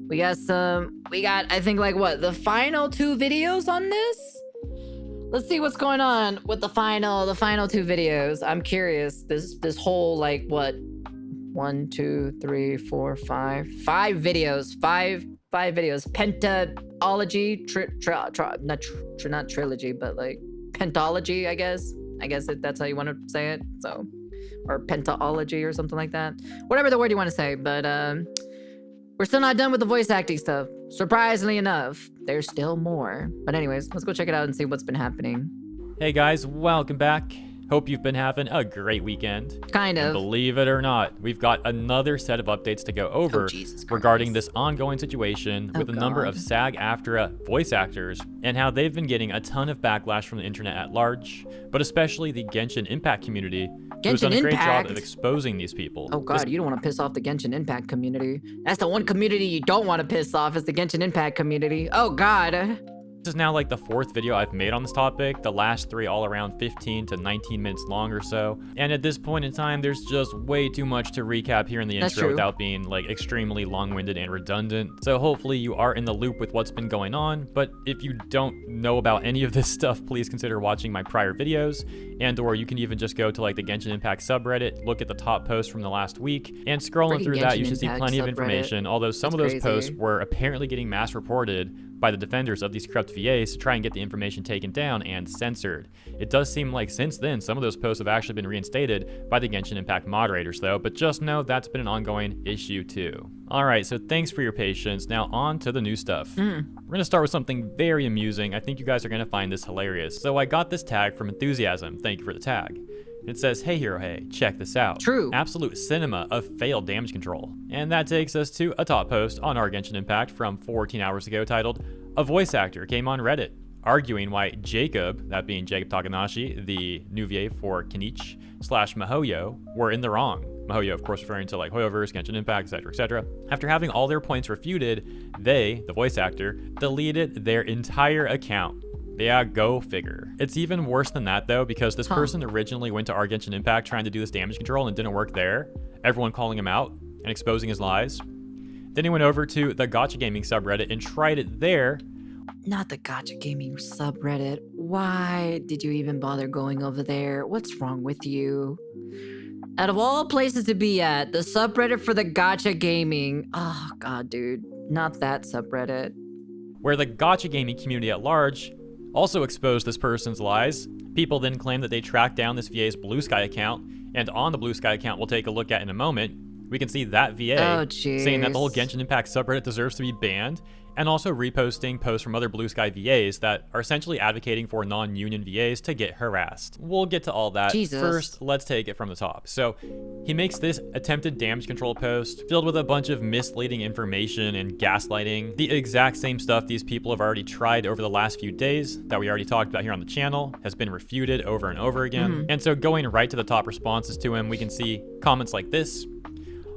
We got, I think, like, what, the final 2 videos on this? Let's see what's going on with the final 2 videos. I'm curious. This whole, like, what, 1, 2, 3, 4, 5 videos. 5 videos. Pentaology, not trilogy, but like pentology, I guess. That's how you want to say it. So, or pentaology or something like that. Whatever the word you want to say. But we're still not done with the voice acting stuff. Surprisingly enough, there's still more. But anyways, let's go check it out and see what's been happening. Hey guys, welcome back. Hope you've been having a great weekend. Kind of. And believe it or not, we've got another set of updates to go over regarding this ongoing situation with a number of SAG-AFTRA voice actors and how they've been getting a ton of backlash from the internet at large, but especially the Genshin Impact community, who's done a great job of exposing these people. Oh god, you don't want to piss off the Genshin Impact community. That's the one community you don't want to piss off, is the Genshin Impact community. Oh god. This is now like the 4th video I've made on this topic, the last 3 all around 15 to 19 minutes long or so. And at this point in time, there's just way too much to recap here in the intro without being like extremely long-winded and redundant. So hopefully you are in the loop with what's been going on, but if you don't know about any of this stuff, please consider watching my prior videos, and or you can even just go to like the Genshin Impact subreddit, look at the top post from the last week, and scrolling through that you should see plenty of information, although some of those posts were apparently getting mass reported by the defenders of these corrupt VAs to try and get the information taken down and censored. It does seem like since then, some of those posts have actually been reinstated by the Genshin Impact moderators though, but just know that's been an ongoing issue too. Alright, so thanks for your patience. Now on to the new stuff. We're gonna start with something very amusing. I think you guys are gonna find this hilarious. So I got this tag from Enthusiasm. Thank you for the tag. It says, "Hey Hero Hey, check this out. True. Absolute cinema of failed damage control." And that takes us to a top post on our Genshin Impact from 14 hours ago titled, "A voice actor came on Reddit arguing why Jacob," that being Jacob Takanashi, the new VA for Kenichi / Mihoyo, were in the wrong. Mihoyo, of course, referring to like Hoyoverse, Genshin Impact, etc., etc. After having all their points refuted, they, the voice actor, deleted their entire account. Yeah, go figure. It's even worse than that though, because this person originally went to our Genshin Impact trying to do this damage control and it didn't work there. Everyone calling him out and exposing his lies. Then he went over to the Gacha Gaming subreddit and tried it there. Not the Gacha Gaming subreddit. Why did you even bother going over there? What's wrong with you? Out of all places to be at, the subreddit for the Gacha Gaming. Oh god, dude. Not that subreddit. Where the Gacha Gaming community at large also exposed this person's lies. People then claim that they tracked down this VA's Blue Sky account, and on the Blue Sky account we'll take a look at in a moment, we can see that VA saying that the whole Genshin Impact subreddit deserves to be banned, and also reposting posts from other Blue Sky VAs that are essentially advocating for non-union VAs to get harassed. We'll get to all that. First, let's take it from the top. So he makes this attempted damage control post filled with a bunch of misleading information and gaslighting, the exact same stuff these people have already tried over the last few days that we already talked about here on the channel, has been refuted over and over again. And so going right to the top responses to him, we can see comments like this.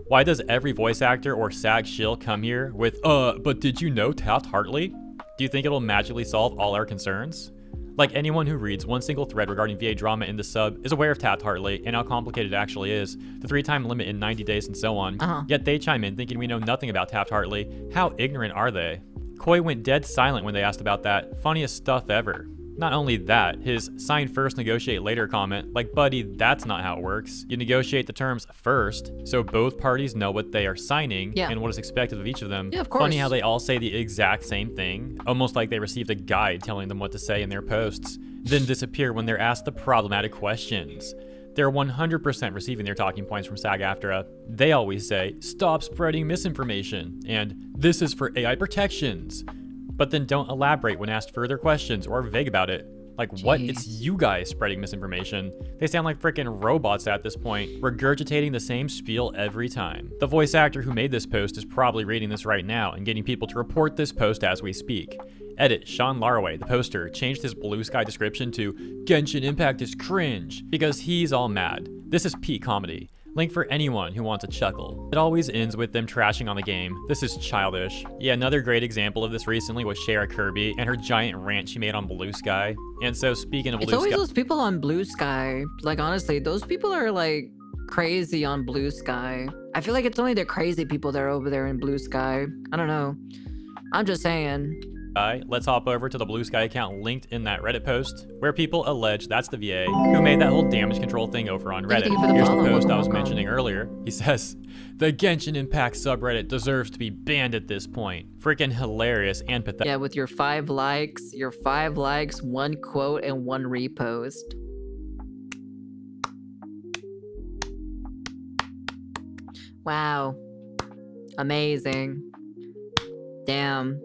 "Why does every voice actor or SAG shill come here with, but did you know Taft-Hartley? Do you think it'll magically solve all our concerns?" Like anyone who reads one single thread regarding VA drama in the sub is aware of Taft-Hartley and how complicated it actually is, the 3-time limit in 90 days and so on. Yet they chime in thinking we know nothing about Taft-Hartley. How ignorant are they? Koi went dead silent when they asked about that. Funniest stuff ever. Not only that, his sign first, negotiate later comment, like buddy, that's not how it works. You negotiate the terms first, so both parties know what they are signing and what is expected of each of them. Yeah, of course. Funny how they all say the exact same thing, almost like they received a guide telling them what to say in their posts, then disappear when they're asked the problematic questions. They're 100% receiving their talking points from SAG-AFTRA. They always say, "Stop spreading misinformation," and "This is for AI protections," but then don't elaborate when asked further questions or are vague about it. Like, what? It's you guys spreading misinformation. They sound like freaking robots at this point, regurgitating the same spiel every time. The voice actor who made this post is probably reading this right now and getting people to report this post as we speak. Edit, Sean Laraway, the poster, changed his Blue Sky description to "Genshin Impact is cringe" because he's all mad. This is peak comedy. Link for anyone who wants a chuckle. It always ends with them trashing on the game. This is childish. Yeah, another great example of this recently was Shara Kirby and her giant rant she made on Blue Sky. And so speaking of Blue Sky... It's always those people on Blue Sky. Like, honestly, those people are, like, crazy on Blue Sky. I feel like it's only the crazy people that are over there in Blue Sky. I don't know. I'm just saying. Let's hop over to the Blue Sky account linked in that Reddit post, where people allege that's the VA who made that whole damage control thing over on Reddit. Here's the post I was mentioning earlier. He says, "The Genshin Impact subreddit deserves to be banned at this point." Freaking hilarious and pathetic. Yeah, with your 5 likes, 1 quote, and 1 repost. Wow. Amazing. Damn.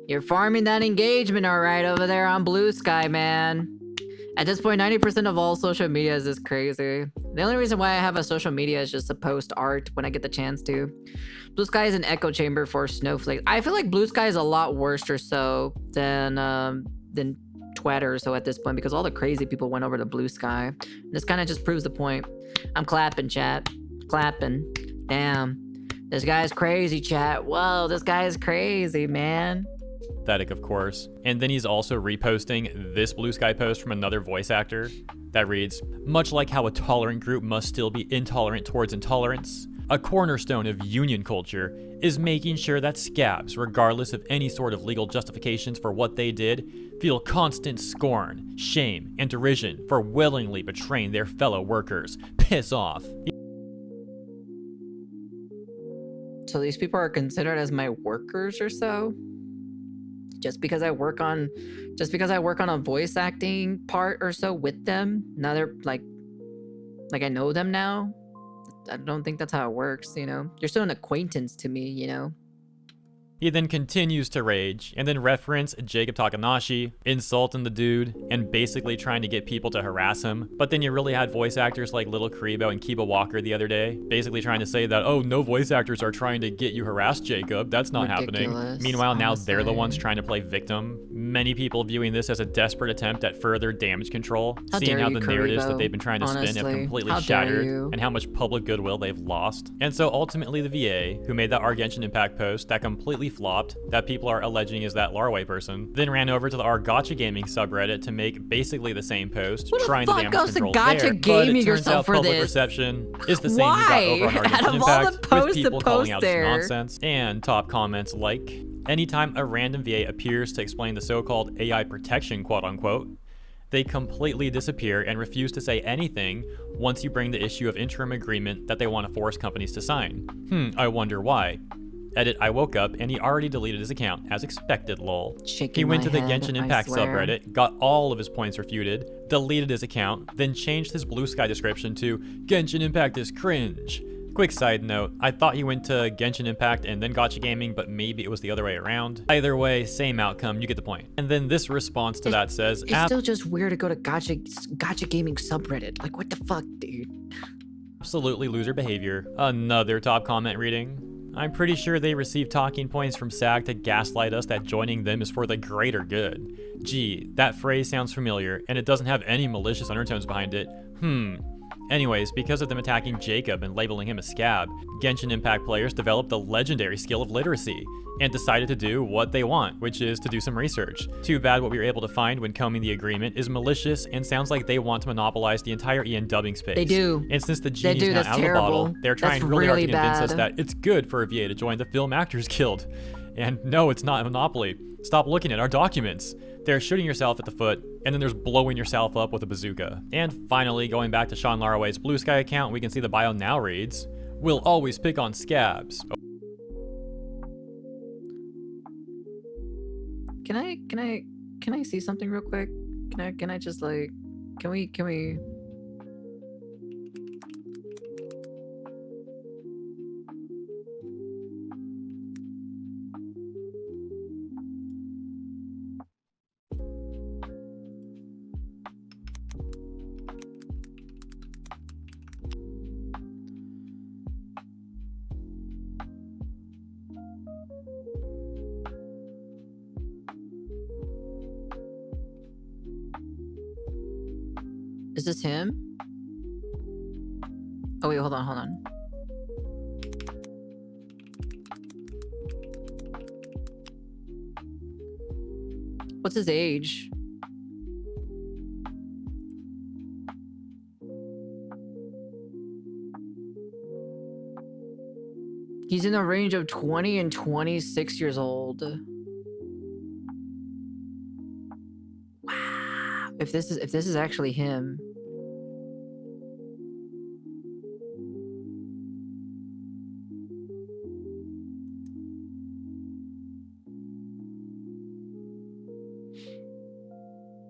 You're farming that engagement all right over there on Blue Sky, man. At this point, 90% of all social media is just crazy. The only reason why I have a social media is just to post art when I get the chance to. Blue Sky is an echo chamber for snowflakes. I feel like Blue Sky is a lot worse or so than Twitter or so at this point, because all the crazy people went over to Blue Sky. And this kind of just proves the point. I'm clapping, chat. Clapping. Damn. This guy's crazy, chat. Whoa, this guy is crazy, man. Pathetic, of course. And then he's also reposting this Blue Sky post from another voice actor that reads, "Much like how a tolerant group must still be intolerant towards intolerance, a cornerstone of union culture is making sure that scabs, regardless of any sort of legal justifications for what they did, feel constant scorn, shame, and derision for willingly betraying their fellow workers. Piss off." So these people are considered as my workers or so? Just because I work on a voice acting part or so with them, now they're like I know them now. I don't think that's how it works, you know? You're still an acquaintance to me, you know? He then continues to rage and then reference Jacob Takanashi, insulting the dude, and basically trying to get people to harass him. But then you really had voice actors like Little Karibo and Kiba Walker the other day, basically trying to say that, oh, no voice actors are trying to get you harassed, Jacob. That's not happening. Meanwhile, honestly, now they're the ones trying to play victim. Many people viewing this as a desperate attempt at further damage control, seeing how the narratives that they've been trying to spin have completely shattered and how much public goodwill they've lost. And so ultimately the VA, who made that Genshin Impact post that completely flopped, that people are alleging is that Larway person, then ran over to the Gacha Gaming subreddit to make basically the same post, trying to damage control there. But it turns out public reception is the same you got over on Genshin Impact, with people calling out this nonsense, and top comments like, "Anytime a random VA appears to explain the so-called AI protection, quote-unquote, they completely disappear and refuse to say anything once you bring the issue of interim agreement that they want to force companies to sign. I wonder why. Edit, I woke up and he already deleted his account, as expected, lol." He went to the Genshin Impact subreddit, got all of his points refuted, deleted his account, then changed his Blue Sky description to "Genshin Impact is cringe." Quick side note, I thought he went to Genshin Impact and then Gacha Gaming, but maybe it was the other way around. Either way, same outcome, you get the point. And then this response to that says, "It's still just weird to go to Gacha Gaming subreddit. Like, what the fuck, dude?" Absolutely loser behavior. Another top comment reading. "I'm pretty sure they received talking points from SAG to gaslight us that joining them is for the greater good. Gee, that phrase sounds familiar, and it doesn't have any malicious undertones behind it. Anyways, because of them attacking Jacob and labeling him a scab, Genshin Impact players developed the legendary skill of literacy and decided to do what they want, which is to do some research. Too bad what we were able to find when combing the agreement is malicious and sounds like they want to monopolize the entire EN dubbing space. They do. And since the genie's not out of the bottle, they're trying really hard to convince us that it's good for a VA to join the Film Actors Guild. And no, it's not a monopoly. Stop looking at our documents. There's shooting yourself at the foot, and then there's blowing yourself up with a bazooka." And finally, going back to Sean Laraway's Blue Sky account, we can see the bio now reads, "We'll always pick on scabs." Can I see something real quick? Can I just like, can we? Is this him? Oh wait, hold on. What's his age? He's in the range of 20 and 26 years old. Wow. If this is actually him.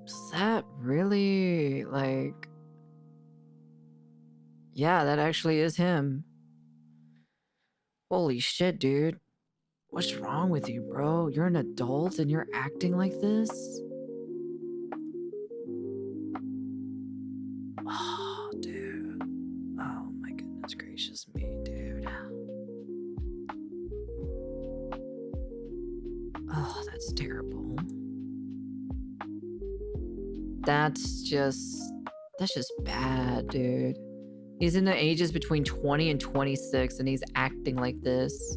Is that really like... Yeah, that actually is him. Holy shit, dude. What's wrong with you, bro? You're an adult and you're acting like this? Oh, dude. Oh my goodness gracious me, dude. Oh, that's terrible. That's just bad, dude. He's in the ages between 20 and 26 and he's acting like this.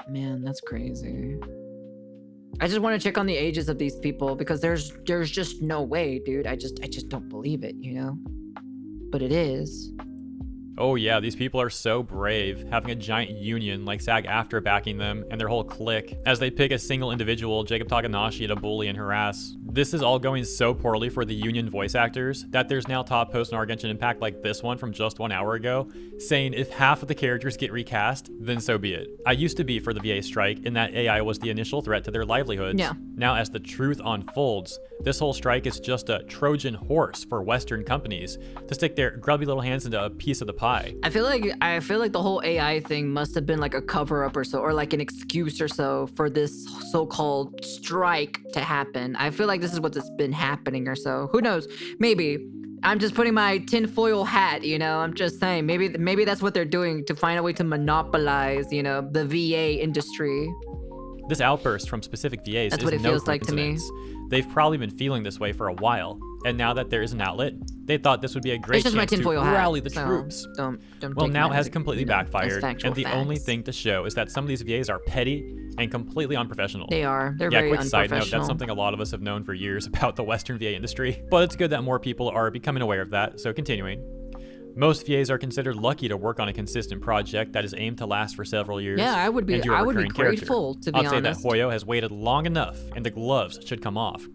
Man, that's crazy. I just want to check on the ages of these people because there's just no way, dude. I just don't believe it, you know? But it is. Oh yeah, these people are so brave, having a giant union like SAG-AFTRA backing them and their whole clique, as they pick a single individual, Jacob Takanashi, to bully and harass. This is all going so poorly for the union voice actors that there's now top posts in our Genshin Impact like this one from just 1 hour ago, saying if half of the characters get recast, then so be it. I used to be for the VA strike in that AI was the initial threat to their livelihoods. Yeah. Now as the truth unfolds, this whole strike is just a Trojan horse for Western companies to stick their grubby little hands into a piece of the pie. I feel like the whole AI thing must have been like a cover-up or so, or like an excuse or so for this so-called strike to happen. I feel like this is what's been happening or so. Who knows? Maybe. I'm just putting my tinfoil hat, you know? I'm just saying, maybe that's what they're doing to find a way to monopolize, you know, the VA industry. This outburst from specific VAs That's is what it no feels like to me. coincidence. They've probably been feeling this way for a while, and now that there is an outlet, they thought this would be a great It's just my chance to tinfoil hat, rally the so troops. Don't Well, take now that it has as a, completely you know, as backfired, factual and the only facts. thing to show is that some of these VAs are petty and completely unprofessional. They are. They're Yeah, very quick side note, unprofessional. that's something a lot of us have known for years about the Western VA industry, but it's good that more people are becoming aware of that, so continuing. Most VAs are considered lucky to work on a consistent project that is aimed to last for several years. Yeah, I would be and you're a grateful, recurring to be I'd say honest. that Hoyo has waited long enough, and the gloves should come off.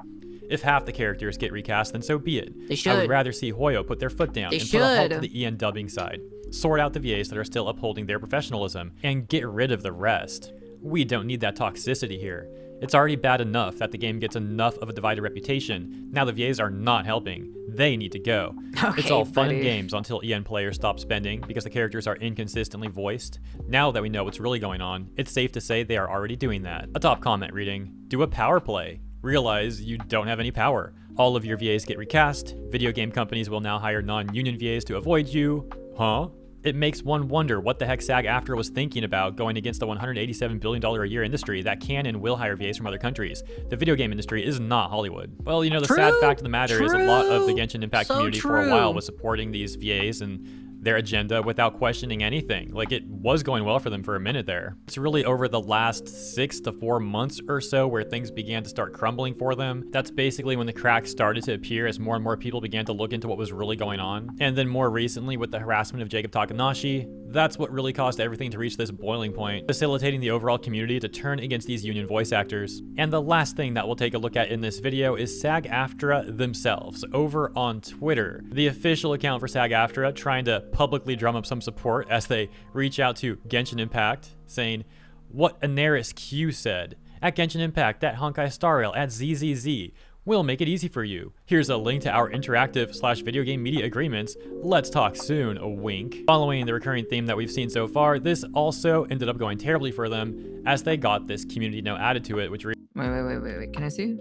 If half the characters get recast, then so be it. They should. I would rather see Hoyo put their foot down They and put a halt to should. the EN dubbing side, sort out the VAs that are still upholding their professionalism, and get rid of the rest. We don't need that toxicity here. It's already bad enough that the game gets enough of a divided reputation. Now the VAs are not helping. They need to go. Okay, It's all fun and buddy. games until EN players stop spending because the characters are inconsistently voiced. Now that we know what's really going on, it's safe to say they are already doing that. A top comment reading, do a power play. Realize you don't have any power. All of your VAs get recast. Video game companies will now hire non-union VAs to avoid you. Huh? It makes one wonder what the heck SAG-AFTRA was thinking about going against the $187 billion a year industry that can and will hire VAs from other countries. The video game industry is not Hollywood. Well, you know, the sad fact of the matter is a lot of the Genshin Impact community for a while was supporting these VAs and their agenda without questioning anything. Like, it was going well for them for a minute there. It's really over the last 6 to 4 months or so where things began to start crumbling for them. That's basically when the cracks started to appear as more and more people began to look into what was really going on. And then more recently with the harassment of Jacob Takanashi, that's what really caused everything to reach this boiling point, facilitating the overall community to turn against these union voice actors. And the last thing that we'll take a look at in this video is SAG-AFTRA themselves over on Twitter. The official account for SAG-AFTRA trying to publicly drum up some support as they reach out to Genshin Impact, saying, what Anaris Q said, at Genshin Impact, at Honkai Star Rail, at ZZZ, we'll make it easy for you. Here's a link to our interactive/video game media agreements. Let's talk soon, a wink. Following the recurring theme that we've seen so far, this also ended up going terribly for them as they got this community note added to it, which Wait. Can I see?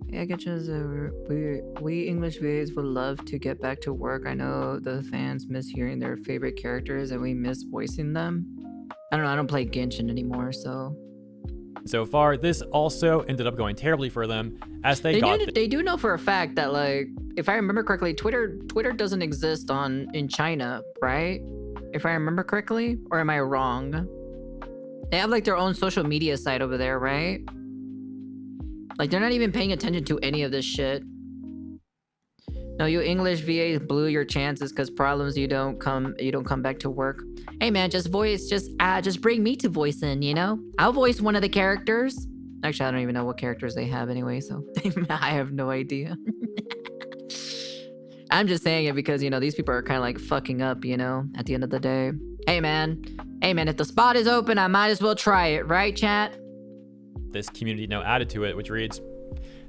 Yeah, I get you. We English VAs would love to get back to work. I know the fans miss hearing their favorite characters and we miss voicing them. I don't know. I don't play Genshin anymore, so. So far, this also ended up going terribly for them as they do know for a fact that, like, if I remember correctly, Twitter doesn't exist in China, right? If I remember correctly, or am I wrong? They have like their own social media site over there, right? Like, they're not even paying attention to any of this shit. No, you English VAs blew your chances because problems you don't come back to work. Hey man, just bring me to voicing, you know? I'll voice one of the characters. Actually, I don't even know what characters they have anyway, so I have no idea. I'm just saying it because, you know, these people are kind of like fucking up, you know, at the end of the day. Hey man, if the spot is open, I might as well try it, right, chat? This community note added to it, which reads,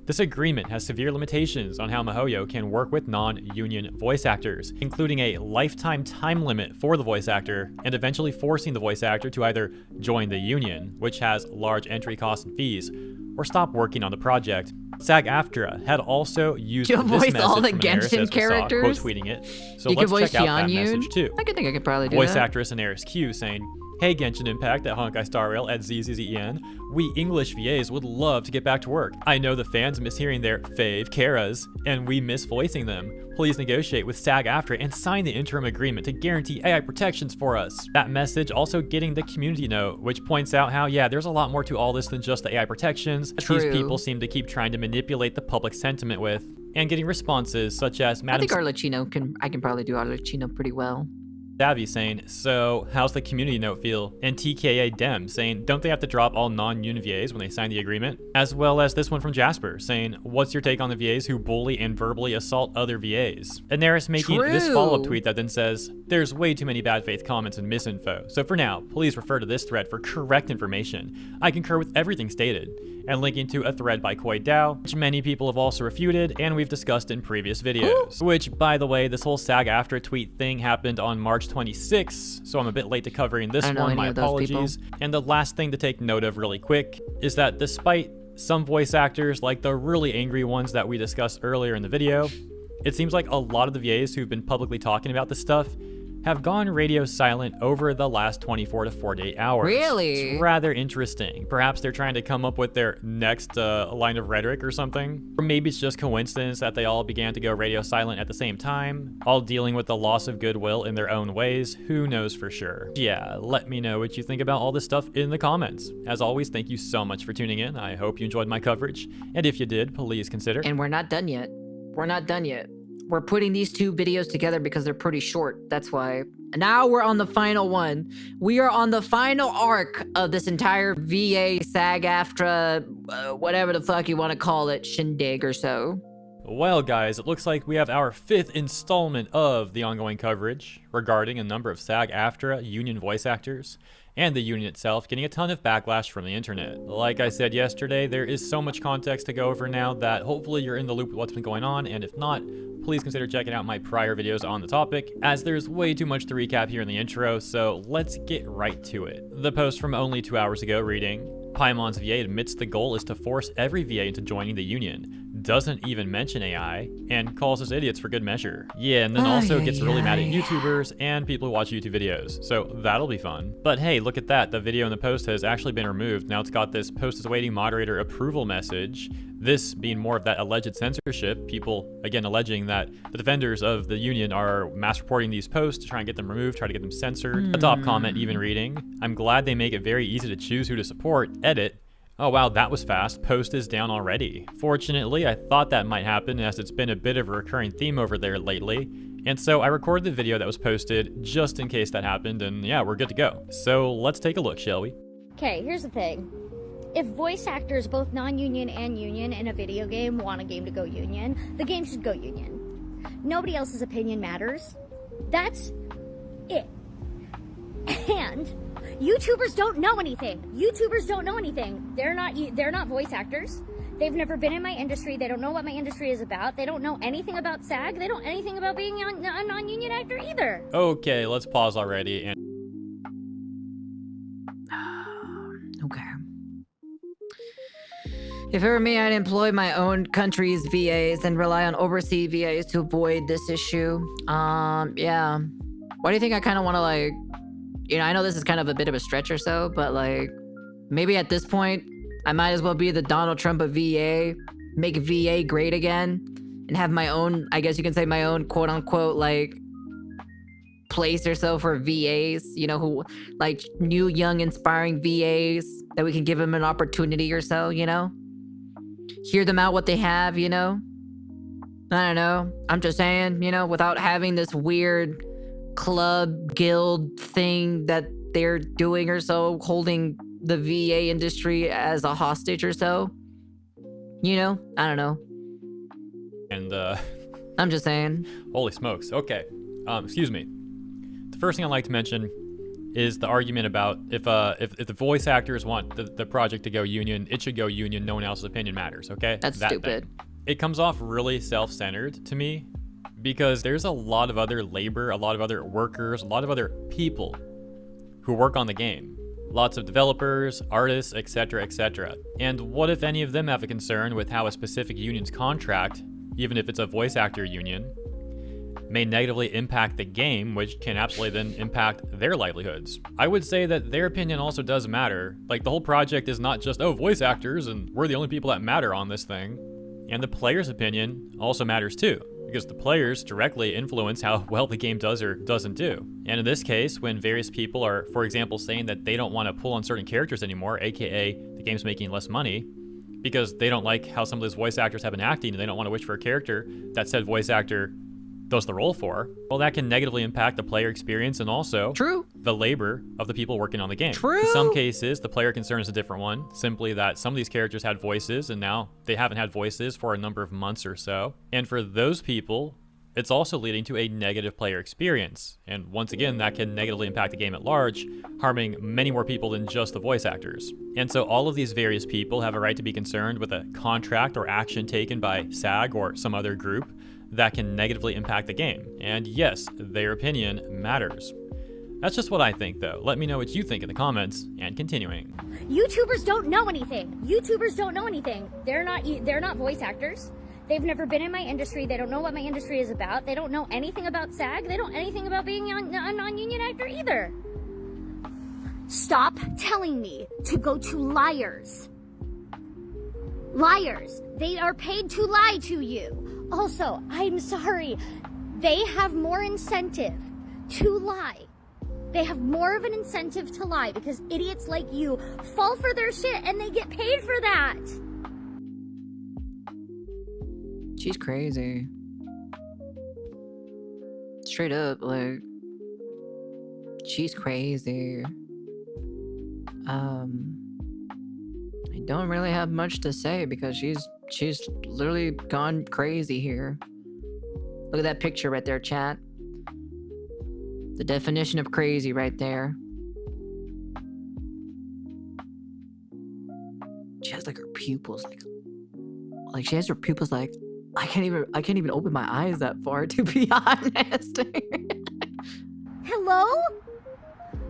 this agreement has severe limitations on how MiHoYo can work with non-union voice actors, including a lifetime time limit for the voice actor, and eventually forcing the voice actor to either join the union, which has large entry costs and fees, or stop working on the project. SAG-AFTRA had also used this message all the from Genshin characters, quote tweeting it. So you let's voice check out that Xianyun? message too. I think I could probably do Voice that. actress Inaris Q saying, hey Genshin Impact at Honkai Star Rail at ZZZEN, we English VAs would love to get back to work. I know the fans miss hearing their fave Karas, and we miss voicing them. Please negotiate with SAG-AFTRA and sign the interim agreement to guarantee AI protections for us. That message also getting the community note, which points out how, yeah, there's a lot more to all this than just the AI protections that these people seem to keep trying to manipulate the public sentiment with, and getting responses such as Madam I think Arlecchino I can probably do Arlecchino pretty well. Davy saying, so how's the community note feel? And TKA Dem saying, don't they have to drop all non-union VAs when they sign the agreement? As well as this one from Jasper saying, what's your take on the VAs who bully and verbally assault other VAs? Inaris making this follow-up tweet that then says, there's way too many bad faith comments and misinfo. So for now, please refer to this thread for correct information. I concur with everything stated. And linking to a thread by Koi Dao, which many people have also refuted and we've discussed in previous videos. Which, by the way, this whole SAG-AFTRA tweet thing happened on March 26th, so I'm a bit late to covering this one, my apologies. And the last thing to take note of really quick is that despite some voice actors, like the really angry ones that we discussed earlier in the video, it seems like a lot of the VAs who've been publicly talking about this stuff have gone radio silent over the last 24 to 48 hours. Really? It's rather interesting. Perhaps they're trying to come up with their next line of rhetoric or something. Or maybe it's just coincidence that they all began to go radio silent at the same time, all dealing with the loss of goodwill in their own ways. Who knows for sure? Yeah, let me know what you think about all this stuff in the comments. As always, thank you so much for tuning in. I hope you enjoyed my coverage. And if you did, please consider. And we're not done yet. We're not done yet. We're putting these two videos together because they're pretty short. That's why. Now we're on the final one. We are on the final arc of this entire VA, SAG-AFTRA, whatever the fuck you want to call it, shindig or so. Well, guys, it looks like we have our 5th installment of the ongoing coverage regarding a number of SAG-AFTRA union voice actors and the union itself getting a ton of backlash from the internet. Like I said yesterday, there is so much context to go over now that hopefully you're in the loop with what's been going on, and if not, please consider checking out my prior videos on the topic, as there's way too much to recap here in the intro, so let's get right to it. The post from only 2 hours ago reading, Paimon VA admits the goal is to force every VA into joining the union, doesn't even mention AI, and calls us idiots for good measure. Yeah, and then also gets really mad at YouTubers and people who watch YouTube videos, so that'll be fun. But hey, look at that, the video in the post has actually been removed. Now it's got this post is awaiting moderator approval message, this being more of that alleged censorship, people, again, alleging that the defenders of the union are mass reporting these posts to try and get them removed, try to get them censored. The top comment even reading, I'm glad they make it very easy to choose who to support, edit. Oh wow, that was fast, post is down already. Fortunately, I thought that might happen as it's been a bit of a recurring theme over there lately, and so I recorded the video that was posted just in case that happened, and yeah, we're good to go. So let's take a look, shall we? Okay, here's the thing. If voice actors, both non-union and union, in a video game want a game to go union, the game should go union. Nobody else's opinion matters. That's it. And YouTubers don't know anything. YouTubers don't know anything. They're not voice actors. They've never been in my industry. They don't know what my industry is about. They don't know anything about SAG. They don't know anything about being a non-union actor either. Okay, let's pause already and Okay. If it were me, I'd employ my own country's VAs and rely on overseas VAs to avoid this issue. Yeah. Why do you think I kind of want to, like, you know, I know this is kind of a bit of a stretch or so, but like, maybe at this point, I might as well be the Donald Trump of VA, make VA great again, and have my own, I guess you can say my own quote unquote, like, place or so for VAs, you know, who, like, new, young, inspiring VAs that we can give them an opportunity or so, you know? Hear them out what they have, you know? I don't know. I'm just saying, you know, without having this weird club guild thing that they're doing or so, holding the VA industry as a hostage or so. You know, I don't know. And I'm just saying. Holy smokes. Okay. Excuse me. The first thing I'd like to mention is the argument about if the voice actors want the project to go union, it should go union. No one else's opinion matters. Okay. That's that stupid. Thing. It comes off really self-centered to me because there's a lot of other labor, a lot of other workers, a lot of other people who work on the game. Lots of developers, artists, etc., etc. And what if any of them have a concern with how a specific union's contract, even if it's a voice actor union, may negatively impact the game, which can absolutely then impact their livelihoods? I would say that their opinion also does matter. Like, the whole project is not just, oh, voice actors, and we're the only people that matter on this thing. And the player's opinion also matters too, because the players directly influence how well the game does or doesn't do. And in this case, when various people are, for example, saying that they don't want to pull on certain characters anymore, aka the game's making less money, because they don't like how some of those voice actors have been acting and they don't want to wish for a character that said voice actor does the role for, well, that can negatively impact the player experience and also the labor of the people working on the game. In some cases, the player concern is a different one, simply that some of these characters had voices and now they haven't had voices for a number of months or so. And for those people, it's also leading to a negative player experience. And once again, that can negatively impact the game at large, harming many more people than just the voice actors. And so all of these various people have a right to be concerned with a contract or action taken by SAG or some other group that can negatively impact the game. And yes, their opinion matters. That's just what I think, though. Let me know what you think in the comments, and continuing. YouTubers don't know anything. YouTubers don't know anything. They're not voice actors. They've never been in my industry. They don't know what my industry is about. They don't know anything about SAG. They don't know anything about being a non-union actor either. Stop telling me to go to liars. Liars. They are paid to lie to you. Also, I'm sorry, they have more incentive to lie. They have more of an incentive to lie because idiots like you fall for their shit and they get paid for that. She's crazy. Straight up, like, she's crazy. I don't really have much to say because she's literally gone crazy here. Look at that picture right there, chat. The definition of crazy right there. She has like her pupils like she has her pupils like I can't even open my eyes that far, to be honest. Hello?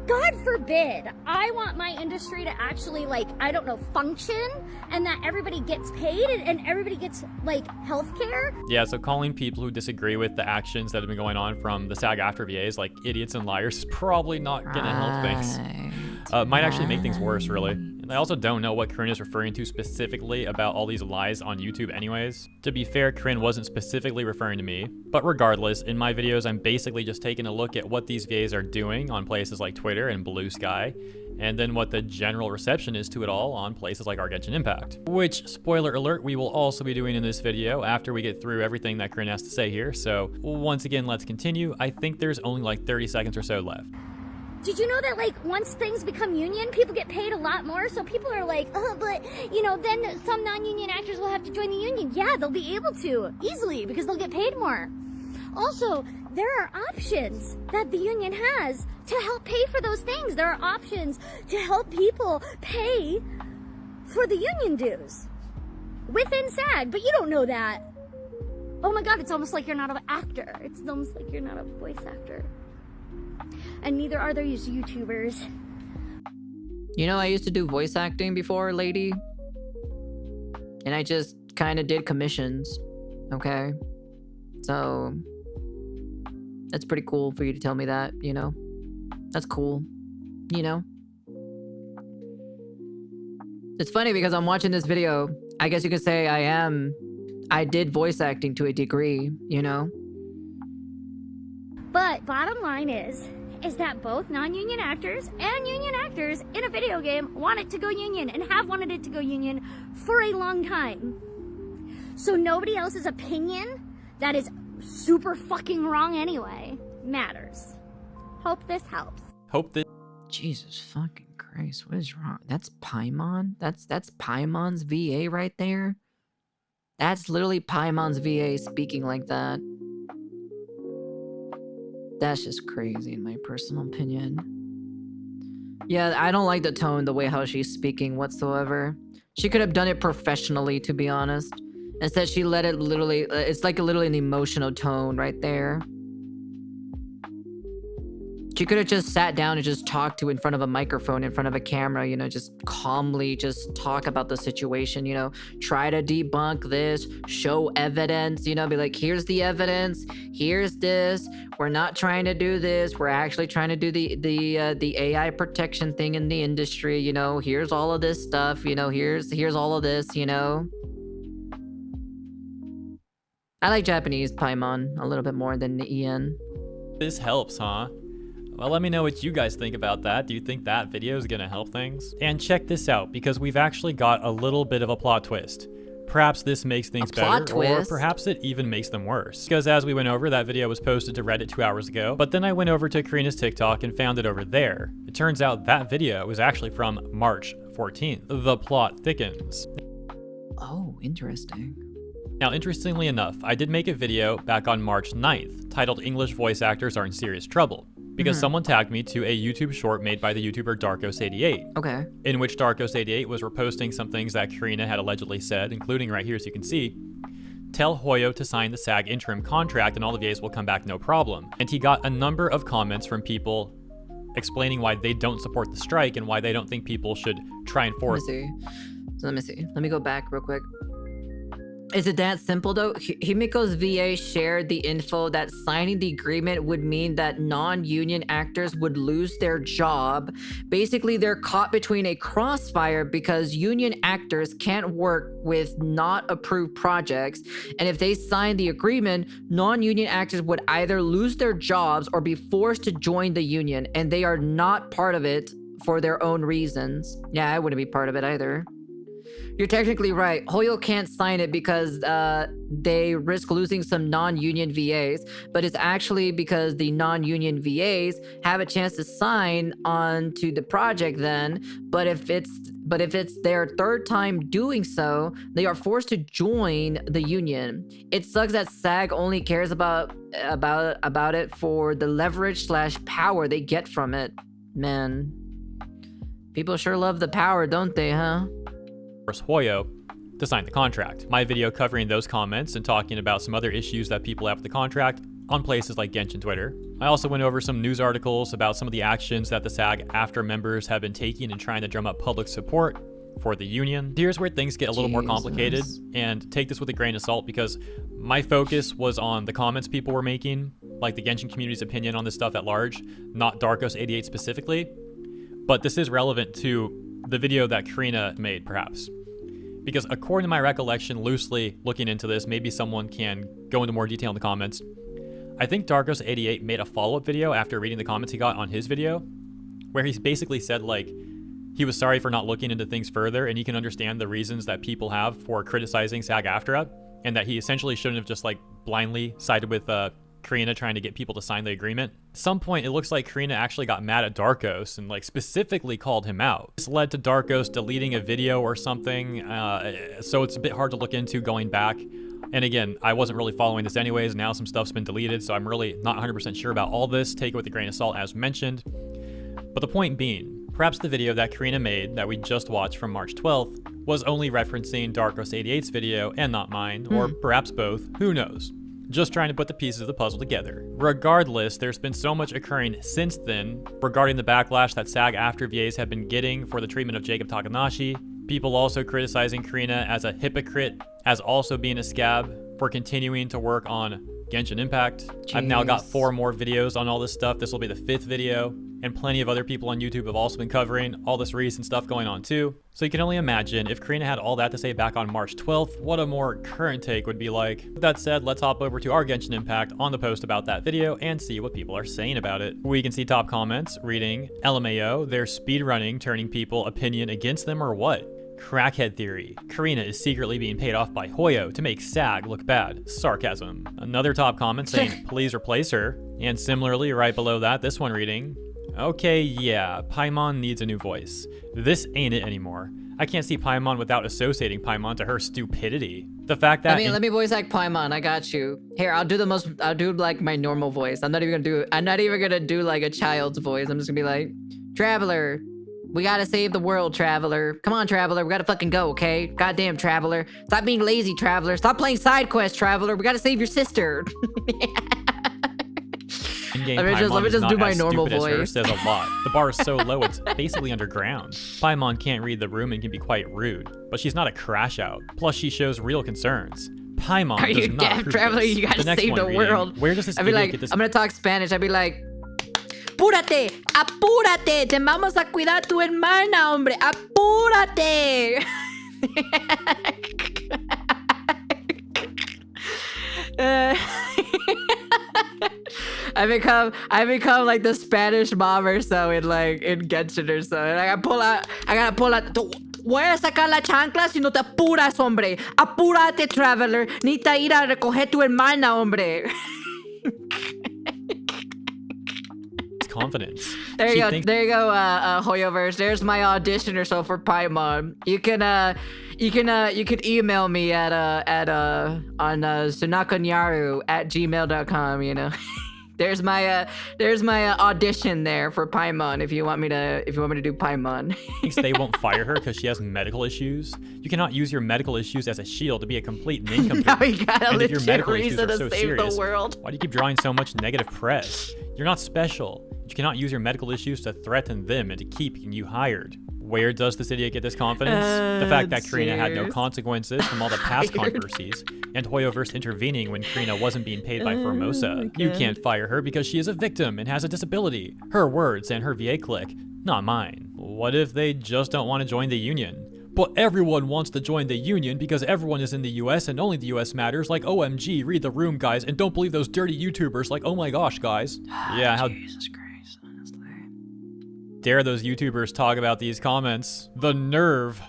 God forbid I want my industry to actually, like, I don't know, function, and that everybody gets paid and everybody gets, like, healthcare. Yeah, so calling people who disagree with the actions that have been going on from the SAG-AFTRA VAs like idiots and liars is probably not gonna help things. Might actually make things worse, really. And I also don't know what Corinne is referring to specifically about all these lies on YouTube anyways. To be fair, Corinne wasn't specifically referring to me. But regardless, in my videos, I'm basically just taking a look at what these VAs are doing on places like Twitter and Blue Sky, and then what the general reception is to it all on places like Genshin Impact. Which, spoiler alert, we will also be doing in this video after we get through everything that Corinne has to say here. So once again, let's continue. I think there's only like 30 seconds or so left. Did you know that, like, once things become union, people get paid a lot more? So people are like, oh, but, you know, then some non-union actors will have to join the union. Yeah, they'll be able to, easily, because they'll get paid more. Also, there are options that the union has to help pay for those things. There are options to help people pay for the union dues within SAG, but you don't know that. Oh my God, it's almost like you're not an actor. It's almost like you're not a voice actor. And neither are those YouTubers. You know, I used to do voice acting before, lady. And I just kind of did commissions, okay? So, that's pretty cool for you to tell me that, you know? That's cool, you know? It's funny because I'm watching this video. I guess you could say I did voice acting to a degree, you know? But bottom line is that both non-union actors and union actors in a video game want it to go union and have wanted it to go union for a long time. So nobody else's opinion that is super fucking wrong anyway matters. Hope this helps. Hope this. Jesus fucking Christ, what is wrong? That's Paimon? That's Paimon's VA right there? That's literally Paimon's VA speaking like that. That's just crazy in my personal opinion. Yeah, I don't like the tone, the way how she's speaking whatsoever. She could have done it professionally, to be honest. Instead, she let it literally, it's like literally an emotional tone right there. She could have just sat down and just talked to in front of a microphone, in front of a camera, you know, just calmly just talk about the situation, you know, try to debunk this, show evidence, you know, be like, here's the evidence, here's this, we're not trying to do this, we're actually trying to do the AI protection thing in the industry, you know, here's all of this stuff, you know, here's all of this, you know. I like Japanese Paimon a little bit more than the EN. This helps, huh? Well, let me know what you guys think about that. Do you think that video is gonna help things? And check this out, because we've actually got a little bit of a plot twist. Perhaps this makes things better, or perhaps it even makes them worse. Because as we went over, that video was posted to Reddit 2 hours ago, but then I went over to Karina's TikTok and found it over there. It turns out that video was actually from March 14th. The plot thickens. Oh, interesting. Now, interestingly enough, I did make a video back on March 9th titled English Voice Actors Are in Serious Trouble, because someone tagged me to a YouTube short made by the YouTuber Darkos88. Okay. In which Darkos88 was reposting some things that Karina had allegedly said, including right here as you can see, tell Hoyo to sign the SAG interim contract and all the VAs will come back no problem. And he got a number of comments from people explaining why they don't support the strike and why they don't think people should try and force. Let me see. Let me go back real quick. Is it that simple though? Himiko's VA shared the info that signing the agreement would mean that non-union actors would lose their job. Basically, they're caught between a crossfire because union actors can't work with not approved projects. And if they sign the agreement, non-union actors would either lose their jobs or be forced to join the union. And they are not part of it for their own reasons. Yeah, I wouldn't be part of it either. You're technically right. Hoyo can't sign it because they risk losing some non-union VAs, but it's actually because the non-union VAs have a chance to sign on to the project then, but if it's their third time doing so, they are forced to join the union. It sucks that SAG only cares about it for the leverage / power they get from it. Man, people sure love the power, don't they, huh? Hoyo to sign the contract. My video covering those comments and talking about some other issues that people have with the contract on places like Genshin Twitter. I also went over some news articles about some of the actions that the SAG-AFTRA members have been taking and trying to drum up public support for the union. Here's where things get a little more complicated, and take this with a grain of salt because my focus was on the comments people were making, like the Genshin community's opinion on this stuff at large, not Darkos88 specifically. But this is relevant to the video that Karina made, perhaps. Because according to my recollection, loosely looking into this, maybe someone can go into more detail in the comments. I think Darkos88 made a follow-up video after reading the comments he got on his video, where he basically said, like, he was sorry for not looking into things further, and he can understand the reasons that people have for criticizing SAG-AFTRA, and that he essentially shouldn't have just, like, blindly sided with Karina trying to get people to sign the agreement. At some point, it looks like Karina actually got mad at Darkos and like specifically called him out. This led to Darkos deleting a video or something, so it's a bit hard to look into going back. And again, I wasn't really following this anyways. Now some stuff's been deleted, so I'm really not 100% sure about all this. Take it with a grain of salt as mentioned. But the point being, perhaps the video that Karina made that we just watched from March 12th was only referencing Darkos88's video and not mine, or perhaps both, who knows. Just trying to put the pieces of the puzzle together. Regardless, there's been so much occurring since then regarding the backlash that SAG-AFTRA VAs have been getting for the treatment of Jacob Takanashi. People also criticizing Karina as a hypocrite, as also being a scab for continuing to work on Genshin Impact. Jeez. I've now got 4 more videos on all this stuff. This will be the 5th video. And plenty of other people on YouTube have also been covering all this recent stuff going on too. So you can only imagine if Karina had all that to say back on March 12th, what a more current take would be like. With that said, let's hop over to our Genshin Impact on the post about that video and see what people are saying about it. We can see top comments reading, LMAO, they're speedrunning, turning people opinion against them or what? Crackhead theory. Karina is secretly being paid off by Hoyo to make SAG look bad. Sarcasm. Another top comment saying, please replace her. And similarly, right below that, this one reading, okay, yeah, Paimon needs a new voice. This ain't it anymore. I can't see Paimon without associating Paimon to her stupidity. The fact that let me voice act Paimon. I got you. Here, I'll do like my normal voice. I'm not even gonna do like a child's voice. I'm just gonna be like, Traveler, we gotta save the world, Traveler. Come on, Traveler, we gotta fucking go, okay? Goddamn, Traveler. Stop being lazy, Traveler. Stop playing side quests, Traveler. We gotta save your sister. Let me just do my normal voice. Says a lot. The bar is so low, it's basically underground. Paimon can't read the room and can be quite rude, but she's not a crash out. Plus, she shows real concerns. Paimon are you deaf, Traveler? You gotta save the world. Where does this idiot get this? I'm gonna talk Spanish. I'd be like, apúrate, apúrate, te vamos a cuidar tu hermana, hombre, apúrate. I become like the Spanish mom or so in Genshin or so. And I gotta pull out. Voy a sacar la chancla si no te apuras, hombre. Apúrate, Traveler. Necesita ir a recoger tu hermana, hombre. Confidence. There you go, Hoyoverse. There's my audition or so for Paimon. You can email me at sunaka.nyaru@gmail.com, you know. There's my audition there for Paimon if you want me to do Paimon. Thinks they won't fire her because she has medical issues. You cannot use your medical issues as a shield to be a complete nincompoop. Now you got a legit reason to save the world. Why do you keep drawing so much negative press? You're not special. You cannot use your medical issues to threaten them and to keep you hired. Where does this idiot get this confidence? The fact that Karina had no consequences from all the past controversies, and Hoyoverse intervening when Karina wasn't being paid by Formosa. You can't fire her because she is a victim and has a disability. Her words and her VA clique, not mine. What if they just don't want to join the union? But everyone wants to join the union because everyone is in the US and only the US matters. Like, OMG, read the room, guys, and don't believe those dirty YouTubers. Like, oh my gosh, guys. Yeah, how Jesus Christ, honestly. Dare those YouTubers talk about these comments? The nerve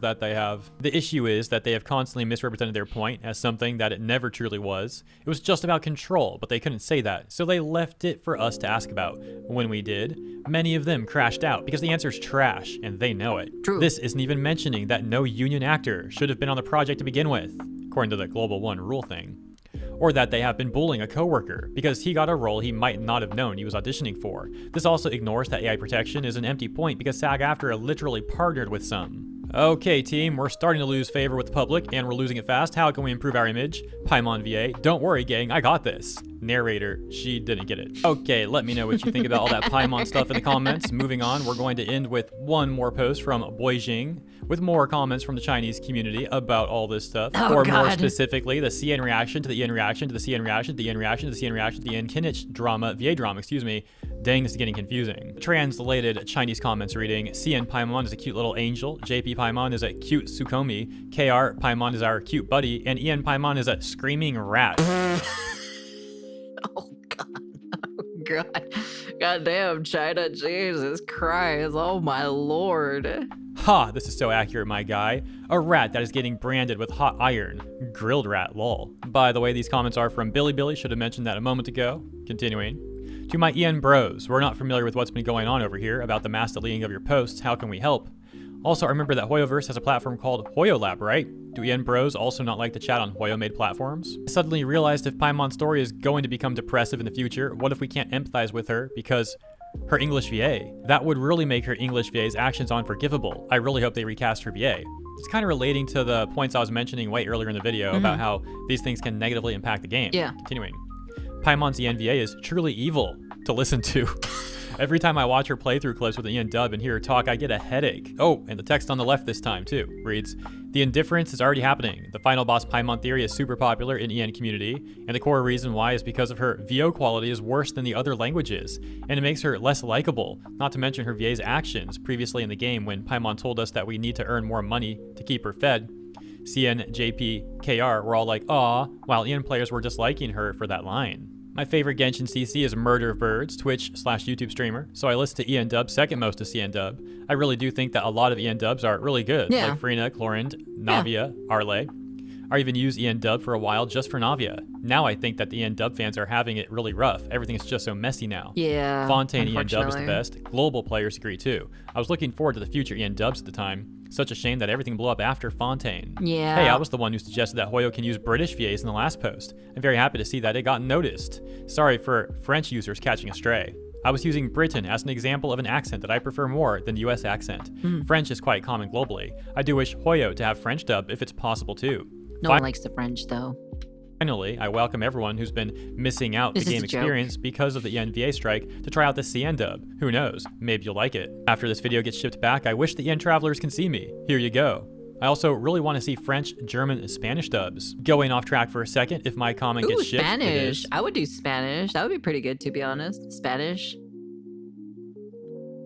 that they have. The issue is that they have constantly misrepresented their point as something that it never truly was. It was just about control, but they couldn't say that, so they left it for us to ask about. When we did, many of them crashed out because the answer's trash, and they know it. True. This isn't even mentioning that no union actor should have been on the project to begin with, according to the Global One rule thing. Or that they have been bullying a coworker because he got a role he might not have known he was auditioning for. This also ignores that AI protection is an empty point because SAG-AFTRA literally partnered with some. Okay, team, we're starting to lose favor with the public, and we're losing it fast. How can we improve our image? Paimon VA, don't worry, gang, I got this. Narrator, she didn't get it. Okay, let me know what you think about all that Paimon stuff in the comments. Moving on, we're going to end with one more post from Boijing, with more comments from the Chinese community about all this stuff. Or more specifically, the CN reaction to the EN reaction to the CN reaction to the EN reaction to the CN reaction to the EN Kinich drama, VA drama, excuse me. Dang, this is getting confusing. Translated Chinese comments reading, CN Paimon is a cute little angel, JP Paimon is a cute Sukomi, KR Paimon is our cute buddy, and EN Paimon is a screaming rat. Oh god. Oh god. Goddamn China, Jesus Christ. Oh my lord. Ha, this is so accurate, my guy. A rat that is getting branded with hot iron. Grilled rat, lol. By the way, these comments are from Billy. Should have mentioned that a moment ago. Continuing. To my EN bros, we're not familiar with what's been going on over here about the mass deleting of your posts. How can we help? Also, remember that Hoyoverse has a platform called HoyoLab, right? Do EN bros also not like to chat on Hoyo-made platforms? I suddenly realized if Paimon's story is going to become depressive in the future, what if we can't empathize with her because her English VA? That would really make her English VA's actions unforgivable. I really hope they recast her VA. It's kind of relating to the points I was mentioning way earlier in the video about how these things can negatively impact the game. Yeah. Continuing. Paimon's EN VA is truly evil to listen to. Every time I watch her playthrough clips with the EN dub and hear her talk, I get a headache. Oh, and the text on the left this time too reads, the indifference is already happening. The final boss Paimon theory is super popular in EN community, and the core reason why is because of her VO quality is worse than the other languages, and it makes her less likable, not to mention her VA's actions previously in the game when Paimon told us that we need to earn more money to keep her fed. CN, JP, KR were all like, aw, while EN players were disliking her for that line. My favorite Genshin CC is Murder of Birds, Twitch/YouTube streamer, so I listen to Ian Dub second most to CN Dub. I really do think that a lot of Ian Dubs are really good, like Frina, Clorind, Navia, Arle. I even used Ian Dub for a while just for Navia. Now I think that the Ian Dub fans are having it really rough. Everything is just so messy now. Yeah. Fontaine Ian Dub is the best. Global players agree too. I was looking forward to the future Ian Dubs at the time. Such a shame that everything blew up after Fontaine. Yeah. Hey, I was the one who suggested that Hoyo can use British VAs in the last post. I'm very happy to see that it got noticed. Sorry for French users catching astray. I was using Britain as an example of an accent that I prefer more than US accent. French is quite common globally. I do wish Hoyo to have French dub if it's possible too. No one likes the French though. Finally, I welcome everyone who's been missing out the game experience because of the ENVA strike to try out the CN dub. Who knows? Maybe you'll like it. After this video gets shipped back, I wish the EN travelers can see me. Here you go. I also really want to see French, German, and Spanish dubs. Going off track for a second, if my comment gets shipped, Spanish. I would do Spanish. That would be pretty good, to be honest. Spanish.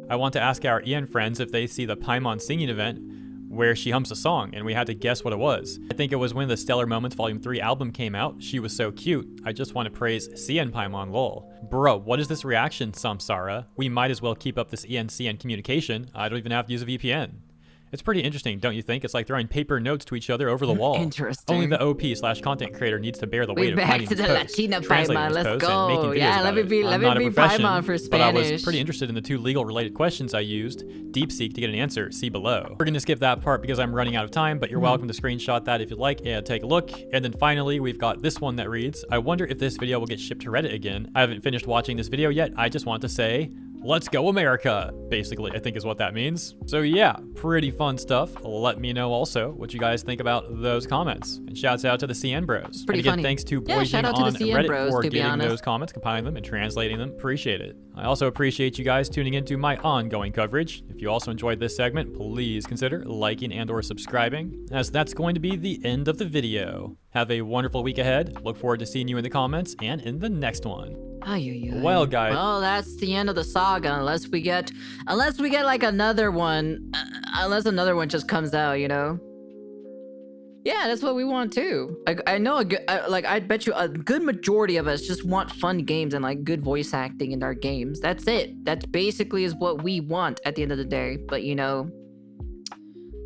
I want to ask our EN friends if they see the Paimon singing event where she hums a song, and we had to guess what it was. I think it was when the Stellar Moments Volume 3 album came out. She was so cute. I just want to praise CN Paimon lol. Bro, what is this reaction, Samsara? We might as well keep up this EN-CN communication. I don't even have to use a VPN. It's pretty interesting, don't you think? It's like throwing paper notes to each other over the wall. Interesting. Only the OP/content creator needs to bear the weight of back finding to these the posts, Latina translating Paimon. these Let's posts, and go. making videos Yeah, about let me it. be I'm not a profession, Paimon for but I was Spanish. pretty interested in the 2 legal related questions I used. DeepSeek to get an answer, see below. We're gonna skip that part because I'm running out of time, but you're welcome to screenshot that if you'd like and take a look. And then finally, we've got this one that reads, I wonder if this video will get shipped to Reddit again. I haven't finished watching this video yet. I just want to say, let's go America, basically, I think is what that means. So yeah, pretty fun stuff. Let me know also what you guys think about those comments. And shouts out to the CN Bros. Pretty and again, funny. thanks to Yeah, Boyzing shout out to on the CN Reddit Bros, for to be getting honest. those comments, compiling them, and translating them. Appreciate it. I also appreciate you guys tuning into my ongoing coverage. If you also enjoyed this segment, please consider liking and or subscribing, as that's going to be the end of the video. Have a wonderful week ahead. Look forward to seeing you in the comments and in the next one. Well, guys. Well, that's the end of the saga, unless we get like another one, unless another one just comes out, you know. Yeah, that's what we want too. Like, I know, I bet you a good majority of us just want fun games and like good voice acting in our games. That's it. That's basically is what we want at the end of the day. But you know,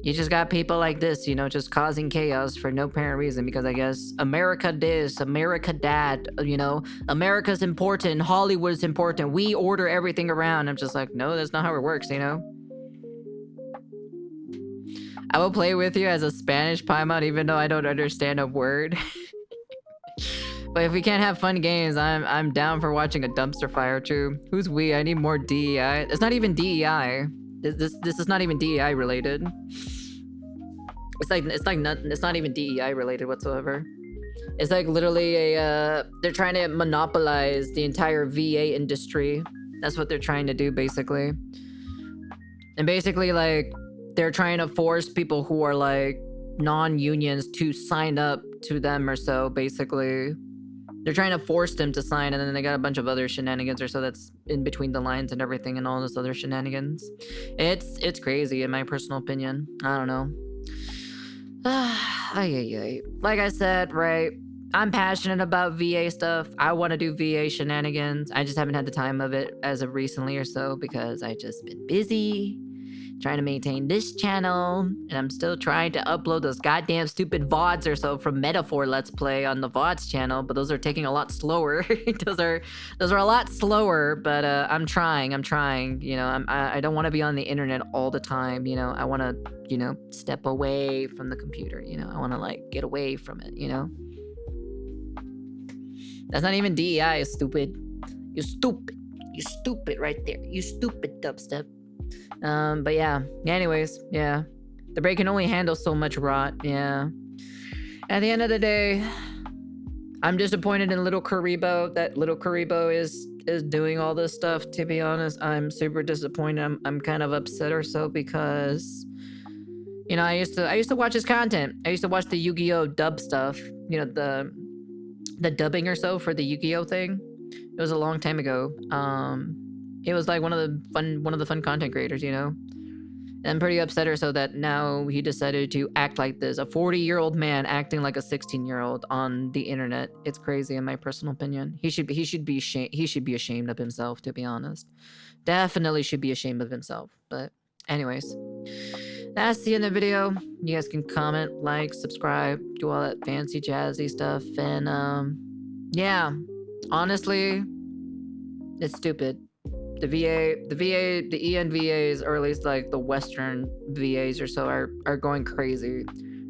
you just got people like this, you know, just causing chaos for no apparent reason, because I guess America this, America that, you know, America's important, Hollywood's important, we order everything around. I'm just like, no, that's not how it works, you know? I will play with you as a Spanish Paimon even though I don't understand a word. But if we can't have fun games, I'm down for watching a dumpster fire too. Who's we? I need more DEI. It's not even DEI. This is not even DEI related. It's not even DEI related whatsoever. It's like literally they're trying to monopolize the entire VA industry. That's what they're trying to do basically. And basically like they're trying to force people who are like non-unions to sign up to them or so basically. They're trying to force them to sign, and then they got a bunch of other shenanigans or so that's in between the lines and everything and all this other shenanigans. It's crazy in my personal opinion. I don't know. Like I said, right? I'm passionate about VA stuff. I want to do VA shenanigans. I just haven't had the time of it as of recently or so because I just been busy trying to maintain this channel, and I'm still trying to upload those goddamn stupid Vods or so from Metaphor Let's Play on the Vods channel, but those are taking a lot slower. those are a lot slower, but I'm trying, you know. I don't want to be on the internet all the time, you know. I want to, you know, step away from the computer, you know. I want to like get away from it, you know. That's not even DEI, stupid. You're stupid right there. You stupid dubstep. But yeah. Anyways, yeah. The brain can only handle so much rot, yeah. At the end of the day, I'm disappointed in Little Karibo, that Little Karibo is doing all this stuff, to be honest. I'm super disappointed. I'm kind of upset or so because, you know, I used to watch his content. I used to watch the Yu-Gi-Oh! Dub stuff, you know, the dubbing or so for the Yu-Gi-Oh! Thing. It was a long time ago. It was like one of the fun content creators, you know. I'm pretty upset or so that now he decided to act like this. A 40-year-old man acting like a 16-year-old on the internet. It's crazy in my personal opinion. He should be ashamed of himself, to be honest. Definitely should be ashamed of himself. But anyways, that's the end of the video. You guys can comment, like, subscribe, do all that fancy jazzy stuff, and yeah, honestly, it's stupid. The EN VAs, or at least like the Western VAs or so, are going crazy.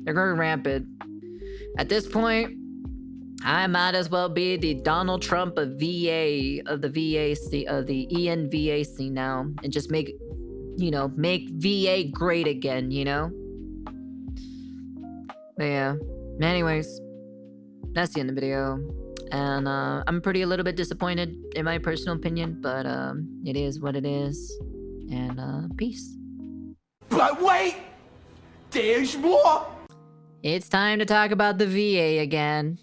They're going rampant. At this point, I might as well be the Donald Trump of VA, of the VAC, of the EN VAC now, and just make VA great again, you know? But yeah. Anyways, that's the end of the video. And I'm a little bit disappointed in my personal opinion, but it is what it is. And peace. But wait! There's more! It's time to talk about the VA again.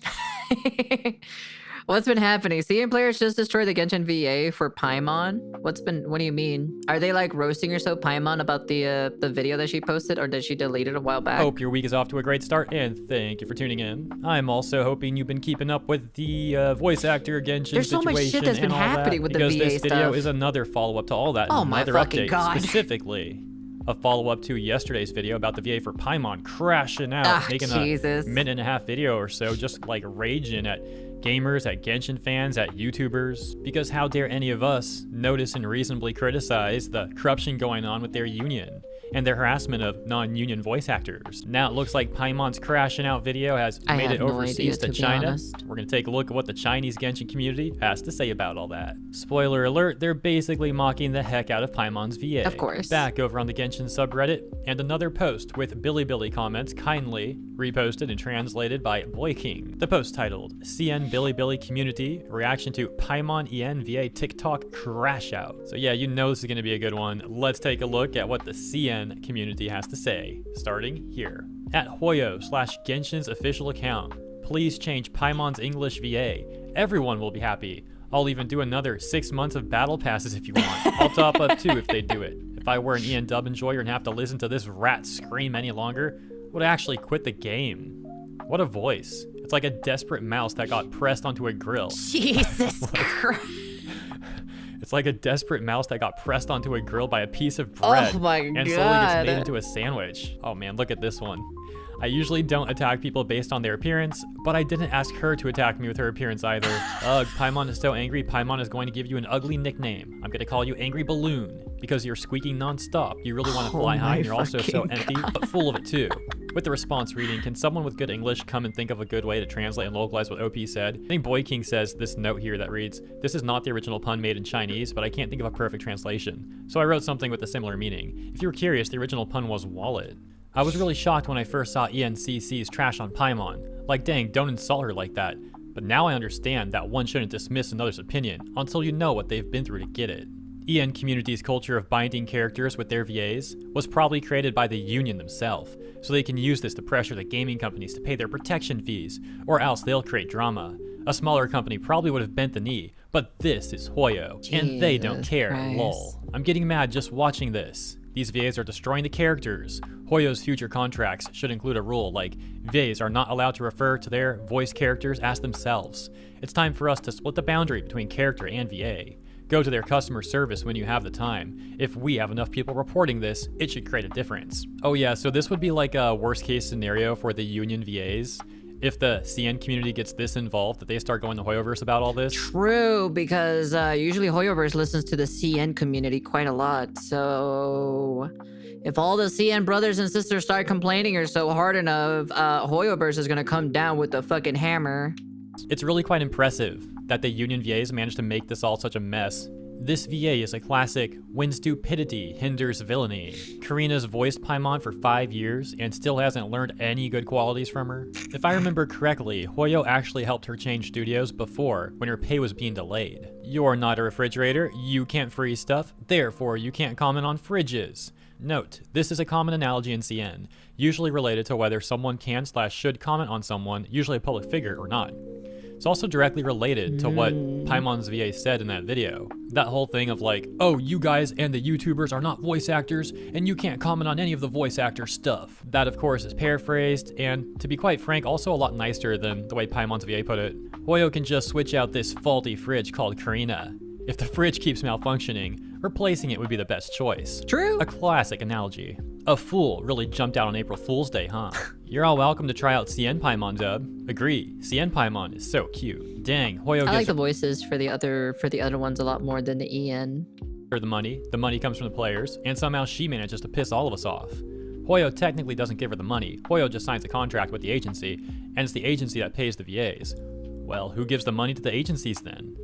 What's been happening? CN players just destroyed the Genshin VA for Paimon. What do you mean? Are they like roasting or so Paimon about the video that she posted, or did she delete it a while back? Hope your week is off to a great start, and thank you for tuning in. I'm also hoping you've been keeping up with the voice actor Genshin There's so situation much shit that's been happening with the VA stuff. Because this video stuff. is another follow-up to all that. Oh my another fucking update, God. Specifically, a follow-up to yesterday's video about the VA for Paimon crashing out, making Jesus. a minute-and-a-half video or so, just like raging at gamers, at Genshin fans, at YouTubers, because how dare any of us notice and reasonably criticize the corruption going on with their union and their harassment of non-union voice actors. Now it looks like Paimon's crashing out video has made it overseas to China. We're gonna take a look at what the Chinese Genshin community has to say about all that. Spoiler alert, they're basically mocking the heck out of Paimon's VA. Of course. Back over on the Genshin subreddit, and another post with Billy comments kindly reposted and translated by Boy King. The post titled, CN Billy Community, Reaction to Paimon EN VA TikTok Crash Out. So yeah, you know this is gonna be a good one. Let's take a look at what the CN community has to say, starting here. At Hoyo/Genshin's official account, please change Paimon's English VA. Everyone will be happy. I'll even do another 6 months of battle passes if you want. I'll top up too if they do it. If I were an EN dub enjoyer and have to listen to this rat scream any longer, would I actually quit the game. What a voice. It's like a desperate mouse that got pressed onto a grill. Jesus Christ. It's like a desperate mouse that got pressed onto a grill by a piece of bread Oh my and slowly God. gets made into a sandwich. Oh man, look at this one. I usually don't attack people based on their appearance, but I didn't ask her to attack me with her appearance either. Ugh, Paimon is so angry, Paimon is going to give you an ugly nickname. I'm gonna call you Angry Balloon, because you're squeaking non-stop. You really want to fly high and you're also so empty, but full of it too. With the response reading, can someone with good English come and think of a good way to translate and localize what OP said? I think Boy King says this note here that reads, this is not the original pun made in Chinese, but I can't think of a perfect translation. So I wrote something with a similar meaning. If you were curious, the original pun was wallet. I was really shocked when I first saw ENCC's trash on Paimon. Like dang, don't insult her like that. But now I understand that one shouldn't dismiss another's opinion until you know what they've been through to get it. EN community's culture of binding characters with their VAs was probably created by the union themselves, so they can use this to pressure the gaming companies to pay their protection fees, or else they'll create drama. A smaller company probably would have bent the knee, but this is Hoyo, and they don't care, Christ. lol. I'm getting mad just watching this. These VAs are destroying the characters. Hoyo's future contracts should include a rule like VAs are not allowed to refer to their voice characters as themselves. It's time for us to split the boundary between character and VA. Go to their customer service when you have the time. If we have enough people reporting this, it should create a difference. Oh yeah, so this would be like a worst case scenario for the union VAs. If the CN community gets this involved, that they start going to Hoyoverse about all this. True, because usually Hoyoverse listens to the CN community quite a lot. So if all the CN brothers and sisters start complaining or so hard enough, Hoyoverse is gonna come down with the fucking hammer. It's really quite impressive that the union VAs managed to make this all such a mess. This VA is a classic, when stupidity hinders villainy. Karina's voiced Paimon for 5 years and still hasn't learned any good qualities from her. If I remember correctly, Hoyo actually helped her change studios before, when her pay was being delayed. You're not a refrigerator, you can't freeze stuff, therefore you can't comment on fridges. Note, this is a common analogy in CN, usually related to whether someone can/should comment on someone, usually a public figure, or not. It's also directly related to what Paimon's VA said in that video. That whole thing of like, oh, you guys and the YouTubers are not voice actors, and you can't comment on any of the voice actor stuff. That, of course, is paraphrased, and to be quite frank, also a lot nicer than the way Paimon's VA put it. Hoyo can just switch out this faulty fridge called Karina. If the fridge keeps malfunctioning, replacing it would be the best choice. True. A classic analogy. A fool really jumped out on April Fool's Day, huh? You're all welcome to try out CN Paimon dub. Agree, CN Paimon is so cute. Dang, Hoyo I gives like the voices for the other ones a lot more than the EN. her the money comes from the players, and somehow she manages to piss all of us off. Hoyo technically doesn't give her the money, Hoyo just signs a contract with the agency, and it's the agency that pays the VAs. Well, who gives the money to the agencies then?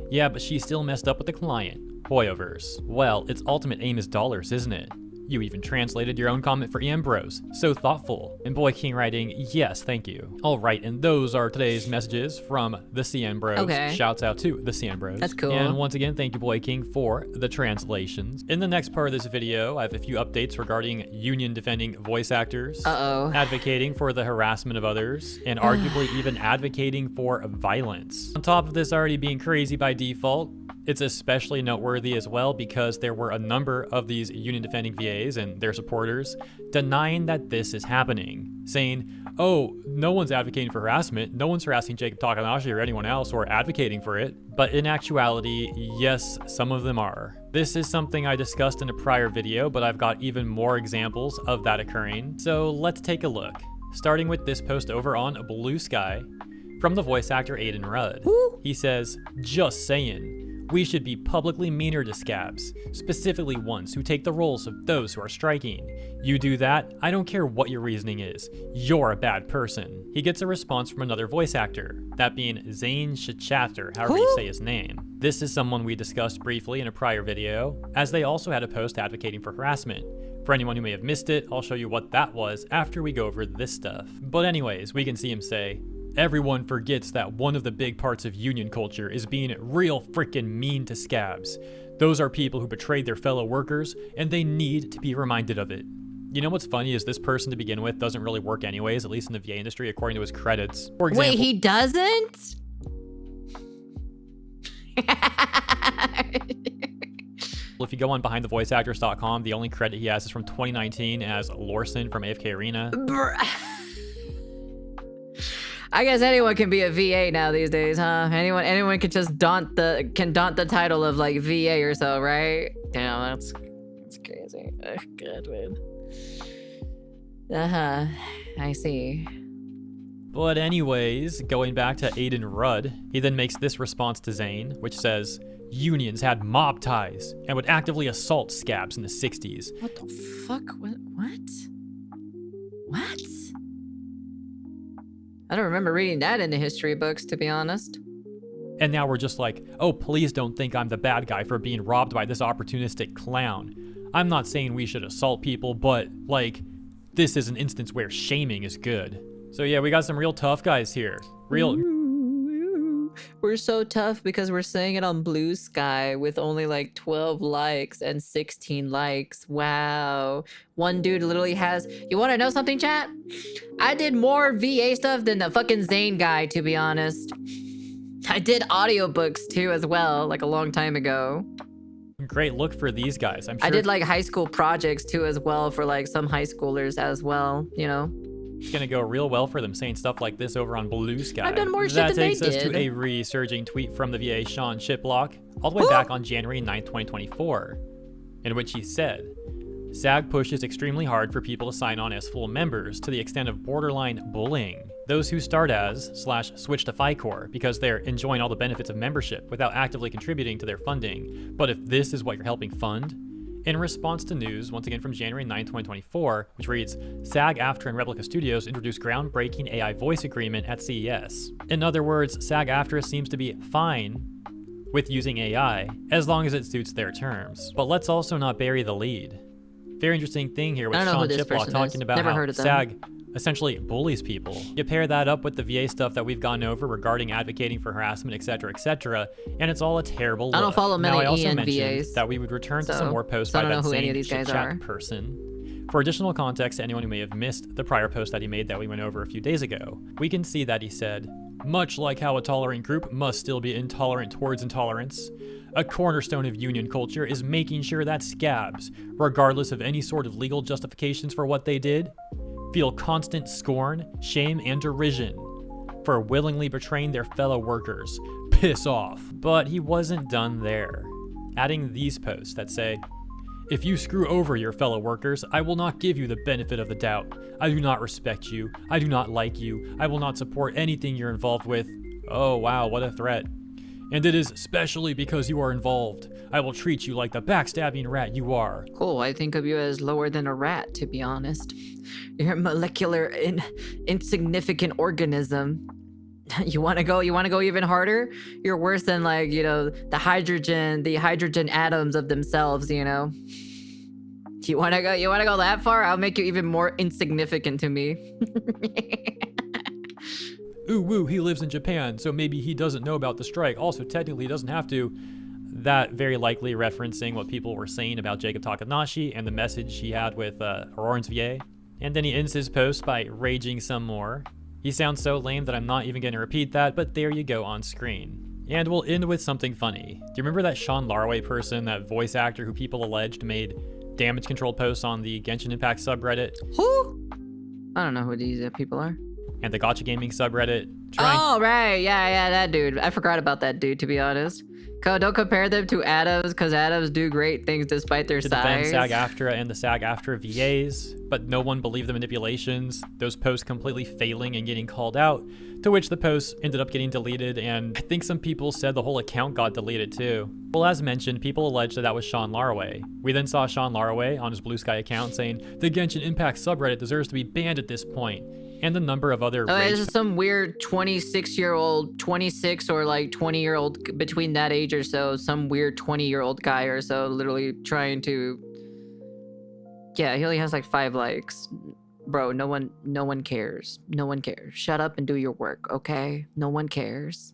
Yeah, but she still messed up with the client. Hoyoverse. Well, its ultimate aim is dollars, isn't it? You even translated your own comment for EM Bros. So thoughtful. And Boy King writing, yes, thank you. Alright, and those are today's messages from the CN Bros. Okay. Shouts out to the CN Bros. That's cool. And once again, thank you, Boy King, for the translations. In the next part of this video, I have a few updates regarding union defending voice actors, advocating for the harassment of others, and arguably even advocating for violence. On top of this already being crazy by default, it's especially noteworthy as well because there were a number of these union defending VAs and their supporters denying that this is happening, saying, oh, no one's advocating for harassment, no one's harassing Jacob Takanashi or anyone else or advocating for it. But in actuality, yes, some of them are. This is something I discussed in a prior video, but I've got even more examples of that occurring. So let's take a look, starting with this post over on Blue Sky from the voice actor Aiden Rudd. He says, just saying. We should be publicly meaner to scabs, specifically ones who take the roles of those who are striking. You do that, I don't care what your reasoning is, you're a bad person. He gets a response from another voice actor, that being Zane Shachatter, however you say his name. This is someone we discussed briefly in a prior video, as they also had a post advocating for harassment. For anyone who may have missed it, I'll show you what that was after we go over this stuff. But anyways, we can see him say, everyone forgets that one of the big parts of union culture is being real frickin' mean to scabs. Those are people who betrayed their fellow workers, and they need to be reminded of it. You know what's funny is this person to begin with doesn't really work anyways, at least in the VA industry, according to his credits. For example, wait, he doesn't? if you go on behindthevoiceactors.com, the only credit he has is from 2019 as Lorson from AFK Arena. I guess anyone can be a VA now these days, huh? Anyone can just daunt the title of like VA or so, right? Damn, that's crazy. Oh, God, man. I see. But anyways, going back to Aiden Rudd, he then makes this response to Zane, which says, unions had mob ties and would actively assault scabs in the 60s. What the fuck? What? What? I don't remember reading that in the history books, to be honest. And now we're just like, oh, please don't think I'm the bad guy for being robbed by this opportunistic clown. I'm not saying we should assault people, but, like, this is an instance where shaming is good. So yeah, we got some real tough guys here. We're so tough because we're saying it on Blue Sky with only like 12 likes and 16 likes. Wow. One dude literally has... You want to know something, chat? I did more VA stuff than the fucking Zane guy, to be honest. I did audiobooks too as well, like a long time ago. Great look for these guys. I'm sure I did like high school projects too as well for like some high schoolers as well, you know? it's gonna go real well for them saying stuff like this over on Blue Sky. I've done more shit than they did. That takes us to a resurging tweet from the VA Sean Shiplock, all the way back on January 9th, 2024, in which he said, SAG pushes extremely hard for people to sign on as full members to the extent of borderline bullying. Those who start as / switch to FICOR because they're enjoying all the benefits of membership without actively contributing to their funding. But if this is what you're helping fund? In response to news, once again from January 9, 2024, which reads, SAG-AFTRA and Replica Studios introduced groundbreaking AI voice agreement at CES. In other words, SAG-AFTRA seems to be fine with using AI, as long as it suits their terms. But let's also not bury the lead. Very interesting thing here with Sean Chiplock talking about how SAG essentially bullies people. You pair that up with the VA stuff that we've gone over regarding advocating for harassment, etc., and it's all a terrible look. I don't follow many I also EN mentioned VAs, that we would return to some more posts by that same chit-chat person. For additional context to anyone who may have missed the prior post that he made that we went over a few days ago, we can see that he said, Much like how a tolerant group must still be intolerant towards intolerance, a cornerstone of union culture is making sure that scabs, regardless of any sort of legal justifications for what they did, feel constant scorn, shame, and derision for willingly betraying their fellow workers. Piss off. But he wasn't done there, adding these posts that say, "If you screw over your fellow workers, I will not give you the benefit of the doubt. I do not respect you. I do not like you. I will not support anything you're involved with." Oh wow, what a threat. "And it is especially because you are involved. I will treat you like the backstabbing rat you are." Cool, I think of you as lower than a rat, to be honest. You're a molecular, insignificant organism. You wanna go even harder? You're worse than, like, you know, the hydrogen atoms of themselves, you know? You wanna go that far? I'll make you even more insignificant to me. Ooh woo, he lives in Japan, so maybe he doesn't know about the strike. Also, technically, he doesn't have to. That very likely referencing what people were saying about Jacob Takanashi and the message he had with Paimon VA. And then he ends his post by raging some more. He sounds so lame that I'm not even going to repeat that, but there you go on screen. And we'll end with something funny. Do you remember that Sean Larway person, that voice actor who people alleged made damage control posts on the Genshin Impact subreddit? Who? I don't know who these people are. And the Gacha Gaming subreddit. Oh, right. Yeah, that dude. I forgot about that dude, to be honest. Don't compare them to Adams, because Adams do great things despite their to size. defend SAG-AFTRA and the SAG-AFTRA VAs, but no one believed the manipulations, those posts completely failing and getting called out, to which the posts ended up getting deleted, and I think some people said the whole account got deleted too. Well, as mentioned, people alleged that was Sean Larway. We then saw Sean Larway on his Blue Sky account saying, "The Genshin Impact subreddit deserves to be banned at this point," and a number of other this is some weird 26-year-old, 26 or like 20-year-old, between that age or so, some weird 20-year-old guy or so, literally trying to... Yeah, he only has like 5 likes. Bro, no one cares. No one cares. Shut up and do your work, okay? No one cares.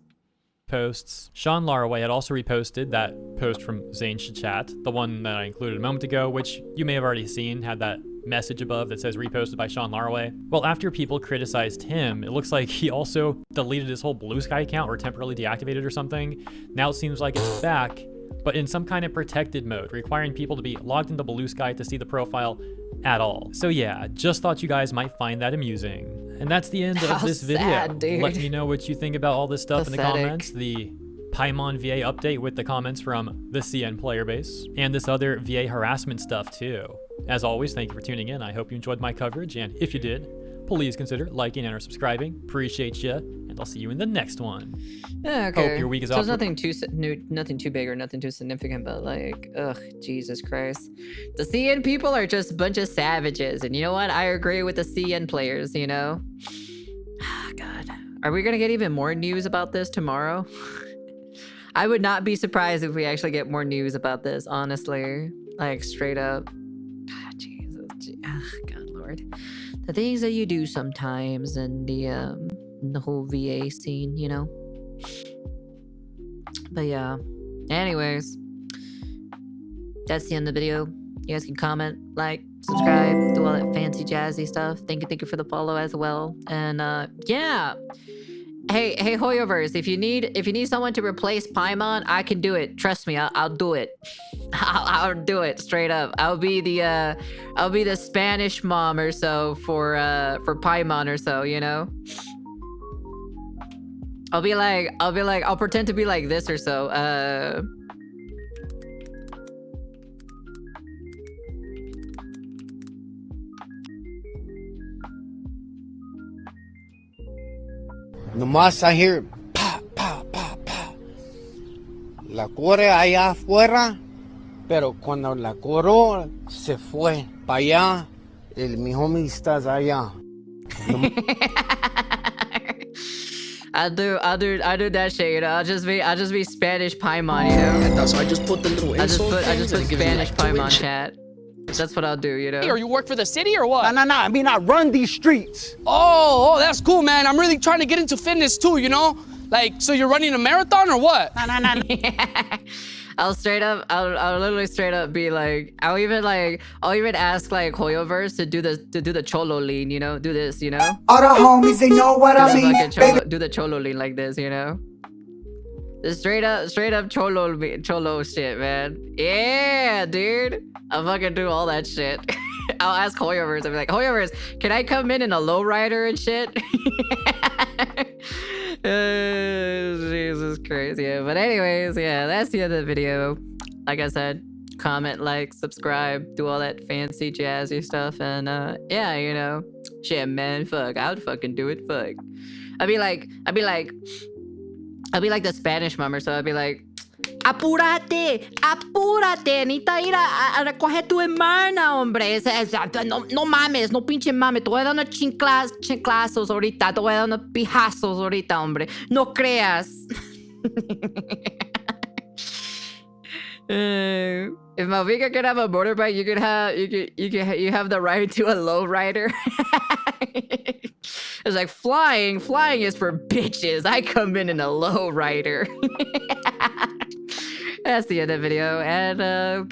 Posts. Sean Larway had also reposted that post from Zane Chachat, the one that I included a moment ago, which you may have already seen, had that message above that says reposted by Sean Larway. Well, after people criticized him, it looks like he also deleted his whole Blue Sky account or temporarily deactivated or something. Now it seems like it's back, but in some kind of protected mode, requiring people to be logged into Blue Sky to see the profile at all. So yeah, just thought you guys might find that amusing. And that's the end of this video. Sad, dude. Let me know what you think about all this stuff in the Pathetic. comments. The Paimon VA update with the comments from the CN player base, and this other VA harassment stuff too. As always, thank you for tuning in. I hope you enjoyed my coverage, and if you did, please consider liking and or subscribing. Appreciate you, and I'll see you in the next one. Yeah, okay. Hope your week is so off. it's nothing too big or nothing too significant, but like, ugh, Jesus Christ. The CN people are just a bunch of savages, and you know what? I agree with the CN players, you know? God. Are we gonna get even more news about this tomorrow? I would not be surprised if we actually get more news about this, honestly. Like, straight up. Jesus. God, Lord. The things that you do sometimes in the whole VA scene, you know? But yeah. Anyways. That's the end of the video. You guys can comment, like, subscribe, do all that fancy jazzy stuff. Thank you for the follow as well. And yeah. Hey Hoyoverse, if you need someone to replace Paimon, I can do it. Trust me, I'll do it. I'll do it straight up. I'll be the Spanish mom or so for Paimon or so, you know? I'll pretend to be like this or so. Nomás I hear pa, pa, pa, pa. La corre allá afuera, pero cuando la corro se fue para allá, mi homie está allá. I'll do that shit, you know. I'll just be Spanish Paimon, you know. So I just put the little I just insult put things and it gives you Spanish like Paimon twitch. chat. That's what I'll do, you know. Or you work for the city or what? No. I mean, I run these streets. Oh, that's cool, man. I'm really trying to get into fitness too, you know? Like, so you're running a marathon or what? No. I'll literally straight up be like, I'll even ask like Hoyoverse to do the cholo lean, you know, do this, you know. All the homies, they know what I mean. Do the cholo lean like this, you know. The straight up cholo shit, man. Yeah, dude. I'll fucking do all that shit. I'll ask Hoyoverse. I'll be like, Hoyoverse, can I come in a lowrider and shit? Jesus Christ, yeah. But anyways, yeah, that's the end of the video. Like I said, comment, like, subscribe, do all that fancy jazzy stuff, and yeah, you know, shit, man, fuck, I would fucking do it, fuck. I'd be like the Spanish mummer, so I'd be like, apúrate, necesita ir a recoger tu hermana, hombre. No mames, no pinche mames. Te voy a dar unos chinclazos ahorita. Te voy a dar unos pijazos ahorita, hombre. No creas. If Malvika could have a motorbike, you have the right to a lowrider. It's like flying is for bitches. I come in a lowrider. That's the end of the video, and peace.